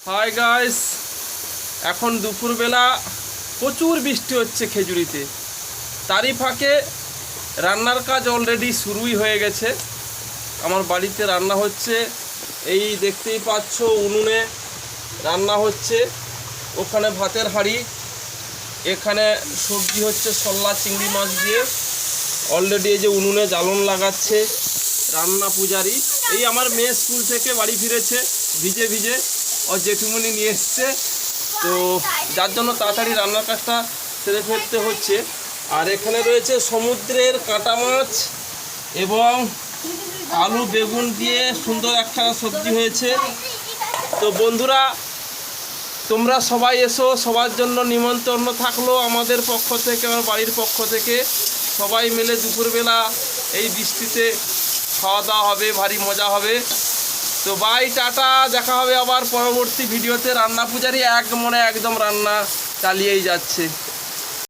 Hi guys, এখন দুপুরবেলা প্রচুর বৃষ্টি হচ্ছে খেজুরিতে। তারই ফাঁকে রান্নার কাজ অলরেডি শুরুই হয়ে গেছে। আমার বাড়িতে রান্না হচ্ছে, এই দেখতেই পাচ্ছ উনুনে রান্না হচ্ছে। ওখানে ভাতের হাঁড়ি, এখানে সবজি হচ্ছে সল্লা চিংড়ি মাছ দিয়ে। অলরেডি এই যে উনুনে জ্বালন লাগাচ্ছে রান্না পূজারি। এই আমার মেয়ে স্কুল থেকে বাড়ি ফিরেছে ভিজে ভিজে, ও জেঠুমনি নিয়ে এসছে, তো যার জন্য তাড়াতাড়ি রান্নার কাজটা সেরে ফেলতে হচ্ছে। আর এখানে রয়েছে সমুদ্রের কাঁটা মাছ এবং আলু বেগুন দিয়ে সুন্দর একটা সবজি হয়েছে। তো বন্ধুরা, তোমরা সবাই এসো, সবার জন্য নিমন্ত্রণ থাকলো আমাদের পক্ষ থেকে, আমার বাড়ির পক্ষ থেকে। সবাই মিলে দুপুরবেলা এই বৃষ্টিতে খাওয়া দাওয়া হবে, ভারী মজা হবে। তো বাই, টাটা, দেখা হবে আবার পরবর্তী ভিডিওতে। রান্না পূজারি এক মনে একদম রান্না চালিয়েই যাচ্ছে।